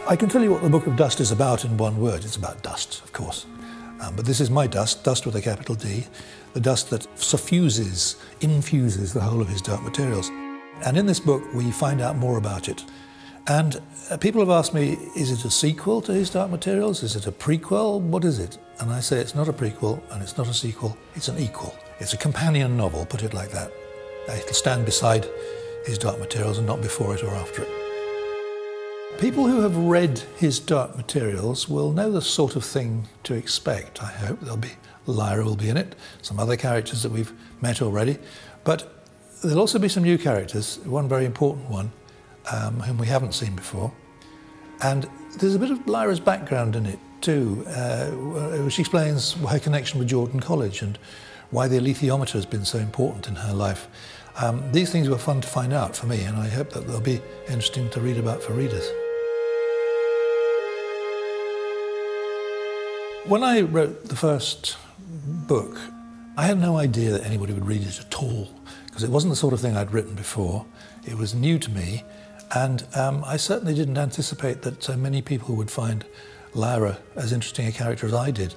I can tell you what the Book of Dust is about in one word. It's about dust, of course. But this is my dust, dust with a capital D, the dust that suffuses, infuses the whole of his dark materials. And in this book, we find out more about it. And people have asked me, is it a sequel to his dark materials? Is it a prequel? What is it? And I say it's not a prequel and it's not a sequel, it's an equal. It's a companion novel, put it like that. It'll stand beside his dark materials and not before it or after it. People who have read his dark materials will know the sort of thing to expect, I hope. Lyra will be in it, some other characters that we've met already, but there'll also be some new characters, one very important one, whom we haven't seen before. And there's a bit of Lyra's background in it too, which explains her connection with Jordan College and why the alethiometer has been so important in her life. These things were fun to find out for me, and I hope that they'll be interesting to read about for readers. When I wrote the first book, I had no idea that anybody would read it at all, because it wasn't the sort of thing I'd written before. It was new to me, and I certainly didn't anticipate that so many people would find Lyra as interesting a character as I did.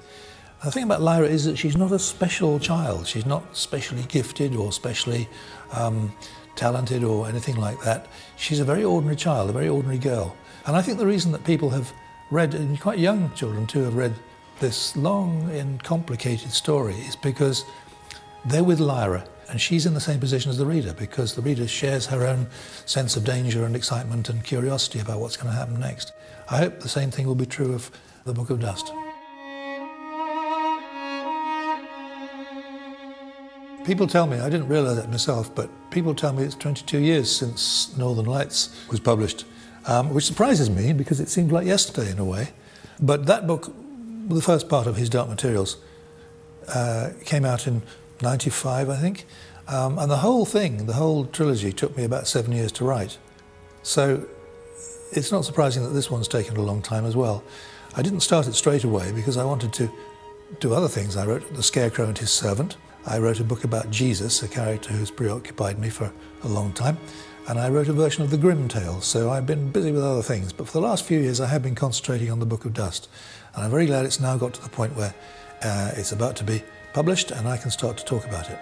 The thing about Lyra is that she's not a special child. She's not specially gifted or specially talented or anything like that. She's a very ordinary child, a very ordinary girl. And I think the reason that people have read, and quite young children too, have read this long and complicated story is because they're with Lyra and she's in the same position as the reader, because the reader shares her own sense of danger and excitement and curiosity about what's going to happen next. I hope the same thing will be true of the Book of Dust. People tell me, I didn't realise it myself, but people tell me it's 22 years since Northern Lights was published, which surprises me because it seemed like yesterday in a way. But that book, the first part of his Dark Materials, came out in '95, I think. And the whole thing, the whole trilogy, took me about 7 years to write. So it's not surprising that this one's taken a long time as well. I didn't start it straight away because I wanted to do other things. I wrote The Scarecrow and His Servant. I wrote a book about Jesus, a character who's preoccupied me for a long time. And I wrote a version of the Grimm Tales, so I've been busy with other things. But for the last few years, I have been concentrating on the Book of Dust. And I'm very glad it's now got to the point where it's about to be published and I can start to talk about it.